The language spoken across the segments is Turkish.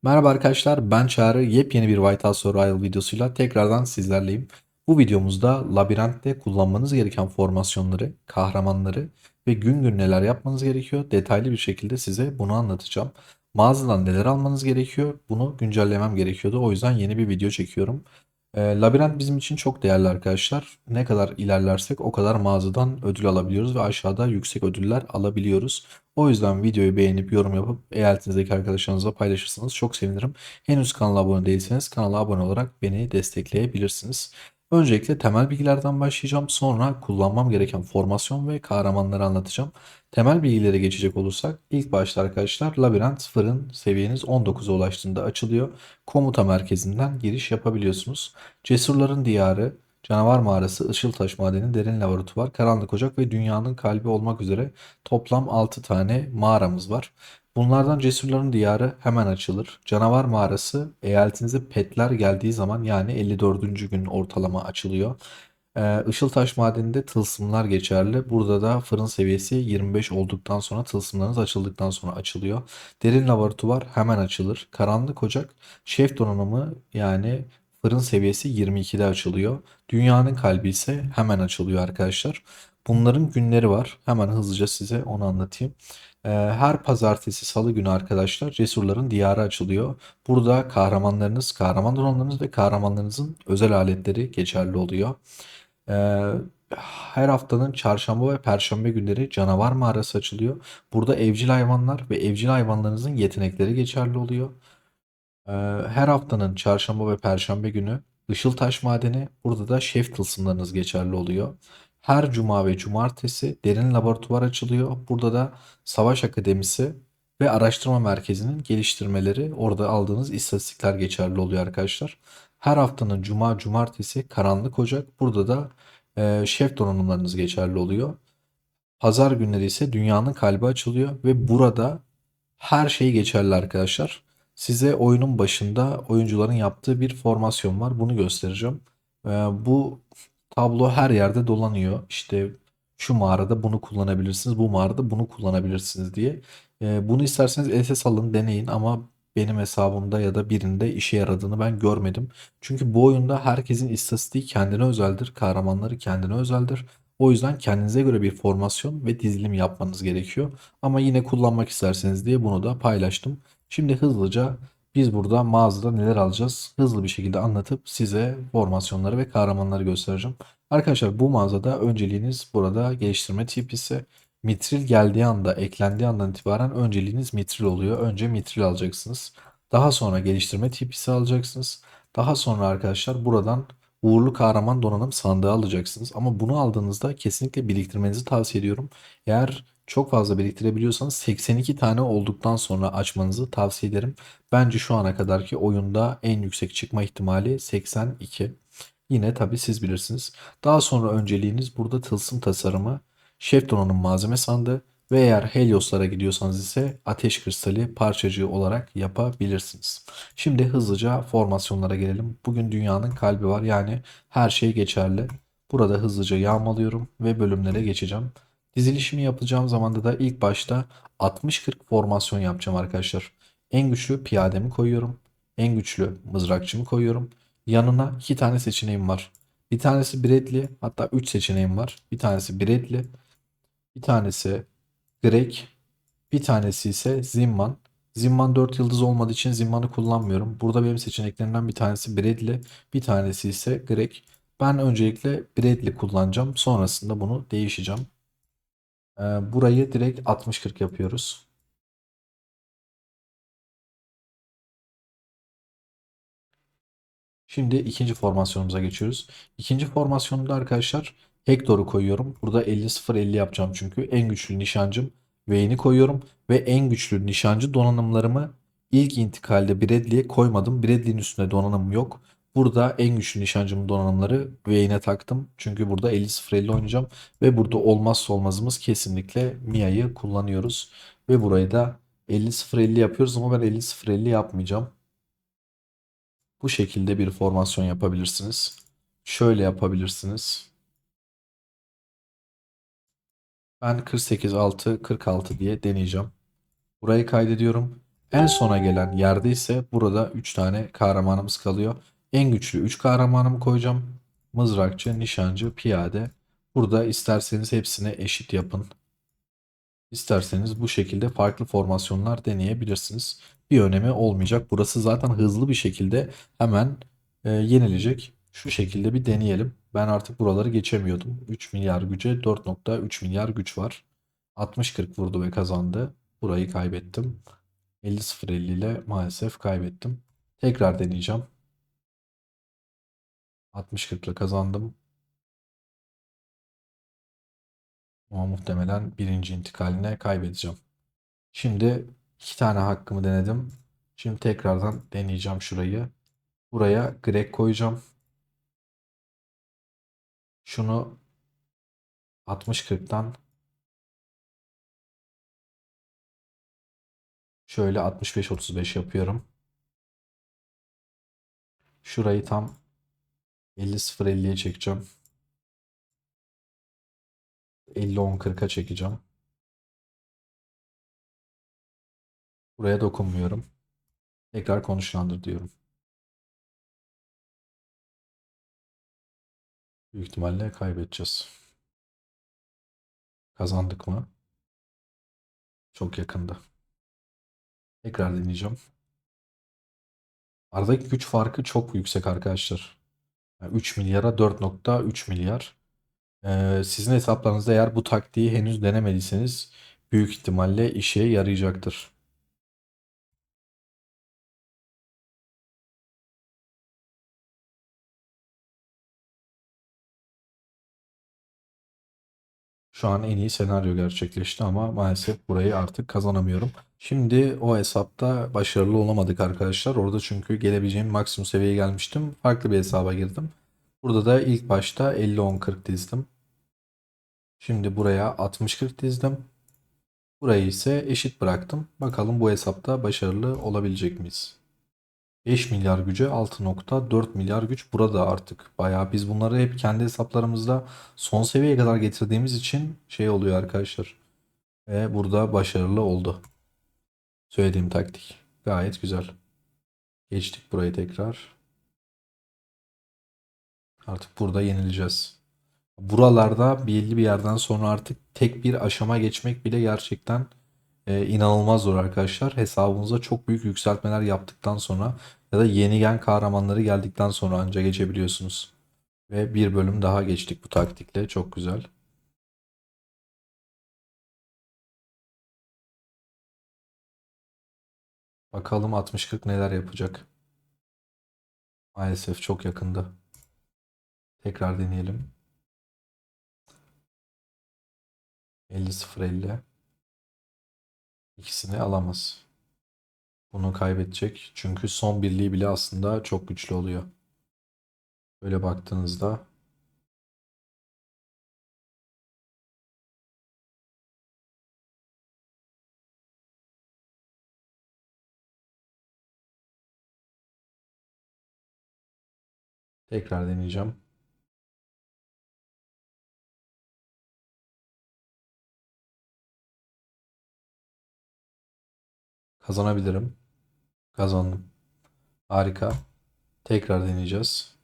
Merhaba arkadaşlar, ben Çağrı. Yepyeni bir Whitehouse Survival videosuyla tekrardan sizlerleyim. Bu videomuzda labirentte kullanmanız gereken formasyonları, kahramanları ve gün gün neler yapmanız gerekiyor detaylı bir şekilde size bunu anlatacağım. Mağazadan neler almanız gerekiyor bunu güncellemem gerekiyordu. O yüzden yeni bir video çekiyorum. Labirent bizim için çok değerli arkadaşlar. Ne kadar ilerlersek o kadar mağazadan ödül alabiliyoruz ve aşağıda yüksek ödüller alabiliyoruz. O yüzden videoyu beğenip yorum yapıp eyaletinizdeki arkadaşlarınızla paylaşırsanız çok sevinirim. Henüz kanala abone değilseniz kanala abone olarak beni destekleyebilirsiniz. Öncelikle temel bilgilerden başlayacağım. Sonra kullanmam gereken formasyon ve kahramanları anlatacağım. Temel bilgilere geçecek olursak ilk başta arkadaşlar labirent fırın seviyeniz 19'a ulaştığında açılıyor. Komuta merkezinden giriş yapabiliyorsunuz. Cesurların diyarı, canavar mağarası, Işıltaş madeni, derin laboratuvar, karanlık ocak ve dünyanın kalbi olmak üzere toplam 6 tane mağaramız var. Bunlardan Cesurların Diyarı hemen açılır. Canavar Mağarası eyaletinize petler geldiği zaman yani 54. gün ortalama açılıyor. Işıltaş Madeni'nde tılsımlar geçerli. Burada da fırın seviyesi 25 olduktan sonra tılsımlarınız açıldıktan sonra açılıyor. Derin laboratuvar hemen açılır. Karanlık Ocak şef donanımı yani fırın seviyesi 22'de açılıyor. Dünyanın kalbi ise hemen açılıyor arkadaşlar. Bunların günleri var. Hemen hızlıca size onu anlatayım. Her pazartesi, salı günü arkadaşlar Cesurların Diyarı açılıyor. Burada kahramanlarınız, kahraman donanımlarınız ve kahramanlarınızın özel aletleri geçerli oluyor. Ee, Her haftanın çarşamba ve perşembe günleri canavar mağarası açılıyor. Burada evcil hayvanlar ve evcil hayvanlarınızın yetenekleri geçerli oluyor. Ee, Her haftanın çarşamba ve perşembe günü Işıltaş Madeni, burada da şef tılsımlarınız geçerli oluyor. Her cuma ve cumartesi derin laboratuvar açılıyor. Burada da Savaş Akademisi ve Araştırma Merkezi'nin geliştirmeleri, orada aldığınız istatistikler geçerli oluyor arkadaşlar. Her haftanın cuma, cumartesi Karanlık Ocak, burada da şef donanımlarınız geçerli oluyor. Pazar günleri ise dünyanın kalbi açılıyor ve burada her şey geçerli arkadaşlar. Size oyunun başında oyuncuların yaptığı bir formasyon var. Bunu göstereceğim. Bu tablo her yerde dolanıyor. İşte şu mağarada bunu kullanabilirsiniz, bu mağarada bunu kullanabilirsiniz diye. Bunu isterseniz SS alın, deneyin ama benim hesabımda ya da birinde işe yaradığını ben görmedim. Çünkü bu oyunda herkesin istatistiği kendine özeldir, kahramanları kendine özeldir. O yüzden kendinize göre bir formasyon ve dizilim yapmanız gerekiyor. Ama yine kullanmak isterseniz diye bunu da paylaştım. Şimdi hızlıca biz burada mağazada neler alacağız hızlı bir şekilde anlatıp size formasyonları ve kahramanları göstereceğim. Arkadaşlar bu mağazada önceliğiniz burada geliştirme tipisi. Mitril geldiği anda, eklendiği andan itibaren önceliğiniz mitril oluyor. Önce mitril alacaksınız. Daha sonra geliştirme tipisi alacaksınız. Daha sonra arkadaşlar buradan uğurlu kahraman donanım sandığı alacaksınız. Ama bunu aldığınızda kesinlikle biriktirmenizi tavsiye ediyorum. Eğer çok fazla biriktirebiliyorsanız 82 tane olduktan sonra açmanızı tavsiye ederim. Bence şu ana kadarki oyunda en yüksek çıkma ihtimali 82. Yine tabii siz bilirsiniz. Daha sonra önceliğiniz burada tılsım tasarımı, şef donanım malzeme sandığı ve eğer Helios'lara gidiyorsanız ise ateş kristali parçacığı olarak yapabilirsiniz. Şimdi hızlıca formasyonlara gelelim. Bugün dünyanın kalbi var yani her şey geçerli. Burada hızlıca yağmalıyorum ve bölümlere geçeceğim. Dizilişimi yapacağım zamanda da ilk başta 60-40 formasyon yapacağım arkadaşlar. En güçlü piyademi koyuyorum. En güçlü mızrakçımı koyuyorum. Yanına iki tane seçeneğim var. Bir tanesi Bradley, hatta 3 seçeneğim var. Bir tanesi Bradley, bir tanesi Greg, bir tanesi ise Zimman. Zimman 4 yıldız olmadığı için Zimman'ı kullanmıyorum. Burada benim seçeneklerimden bir tanesi Bradley, bir tanesi ise Greg. Ben öncelikle Bradley kullanacağım. Sonrasında bunu değişeceğim. Burayı direkt 60-40 yapıyoruz. Şimdi ikinci formasyonumuza geçiyoruz. İkinci formasyonumda arkadaşlar Hector'u koyuyorum. Burada 50-0-50 yapacağım çünkü en güçlü nişancım Vayne'i koyuyorum. Ve en güçlü nişancı donanımlarımı ilk intikalde Bradley'e koymadım. Bradley'in üstünde donanım yok. Burada en güçlü nişancımın donanımları Vayne'e taktım. Çünkü burada 50-0-50 oynayacağım. Ve burada olmazsa olmazımız kesinlikle Mia'yı kullanıyoruz. Ve burayı da 50-0-50 yapıyoruz ama ben 50-0-50 yapmayacağım. Bu şekilde bir formasyon yapabilirsiniz. Şöyle yapabilirsiniz. Ben 48-6, 46 diye deneyeceğim. Burayı kaydediyorum. En sona gelen yerde ise burada 3 tane kahramanımız kalıyor. En güçlü 3 kahramanımı koyacağım. Mızrakçı, nişancı, piyade. Burada isterseniz hepsini eşit yapın. İsterseniz bu şekilde farklı formasyonlar deneyebilirsiniz. Bir önemi olmayacak. Burası zaten hızlı bir şekilde hemen yenilecek. Şu şekilde bir deneyelim. Ben artık buraları geçemiyordum. 3 milyar güce 4,3 milyar güç var. 60-40 vurdu ve kazandı. Burayı kaybettim. 50-0-50 ile maalesef kaybettim. Tekrar deneyeceğim. 60-40 ile kazandım. Ama muhtemelen birinci intikaline kaybedeceğim. Şimdi iki tane hakkımı denedim. Şimdi tekrardan deneyeceğim şurayı. Buraya Greg koyacağım. Şunu 60-40'tan şöyle 65-35 yapıyorum. Şurayı tam 50-0-50'ye çekeceğim. 50-10-40'a çekeceğim. Buraya dokunmuyorum. Tekrar konuşlandır diyorum. Büyük ihtimalle kaybedeceğiz. Kazandık mı? Çok yakında. Tekrar deneyeceğim. Aradaki güç farkı çok yüksek arkadaşlar. Yani 3 milyara 4,3 milyar. Sizin hesaplarınızda eğer bu taktiği henüz denemediyseniz büyük ihtimalle işe yarayacaktır. Şu an en iyi senaryo gerçekleşti ama maalesef burayı artık kazanamıyorum. Şimdi o hesapta başarılı olamadık arkadaşlar. Orada çünkü gelebileceğim maksimum seviyeye gelmiştim. Farklı bir hesaba girdim. Burada da ilk başta 50-10-40 dizdim. Şimdi buraya 60-40 dizdim. Burayı ise eşit bıraktım. Bakalım bu hesapta başarılı olabilecek miyiz? 5 milyar güce 6,4 milyar güç burada artık. Bayağı biz bunları hep kendi hesaplarımızda son seviyeye kadar getirdiğimiz için şey oluyor arkadaşlar. Ve burada başarılı oldu. Söylediğim taktik. Gayet güzel. Geçtik burayı tekrar. Artık burada yenileceğiz. Buralarda belli bir yerden sonra artık tek bir aşama geçmek bile gerçekten inanılmaz zor arkadaşlar. Hesabınıza çok büyük yükseltmeler yaptıktan sonra ya da yeni gen kahramanları geldikten sonra anca geçebiliyorsunuz. Ve bir bölüm daha geçtik bu taktikle. Çok güzel. Bakalım 60-40 neler yapacak. Maalesef çok yakında. Tekrar deneyelim. 50-0-50. İkisini alamaz. Bunu kaybedecek. Çünkü son birliği bile aslında çok güçlü oluyor. Böyle baktığınızda tekrar deneyeceğim. Kazanabilirim. Kazandım. Harika. Tekrar deneyeceğiz.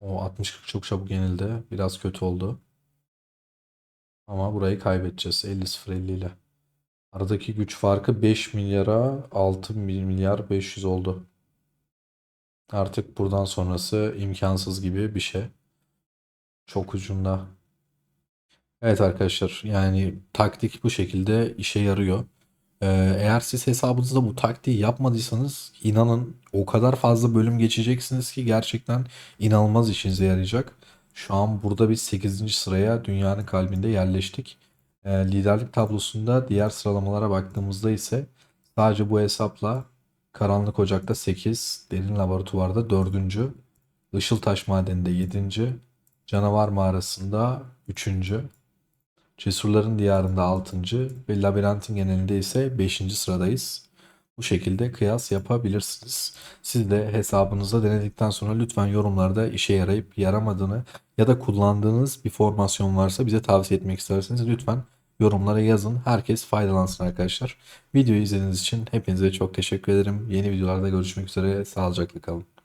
O 60-40 çok çabuk yenildi. Biraz kötü oldu. Ama burayı kaybedeceğiz 50-0-50 ile. Aradaki güç farkı 5 milyara 6 milyar 500 oldu. Artık buradan sonrası imkansız gibi bir şey. Çok ucunda. Evet arkadaşlar yani taktik bu şekilde işe yarıyor. Eğer siz hesabınızda bu taktiği yapmadıysanız inanın o kadar fazla bölüm geçeceksiniz ki gerçekten inanılmaz işinize yarayacak. Şu an burada biz 8. sıraya dünyanın kalbinde yerleştik. Liderlik tablosunda diğer sıralamalara baktığımızda ise sadece bu hesapla Karanlık Ocak'ta 8, Derin Laboratuvar'da 4. Işıltaş Madeni'nde 7. Canavar Mağarası'nda 3. Cesurların Diyarı'nda 6. ve Labirentin genelinde ise 5. sıradayız. Bu şekilde kıyas yapabilirsiniz. Siz de hesabınızda denedikten sonra lütfen yorumlarda işe yarayıp yaramadığını ya da kullandığınız bir formasyon varsa bize tavsiye etmek isterseniz lütfen yorumlara yazın. Herkes faydalansın arkadaşlar. Videoyu izlediğiniz için hepinize çok teşekkür ederim. Yeni videolarda görüşmek üzere. Sağlıcakla kalın.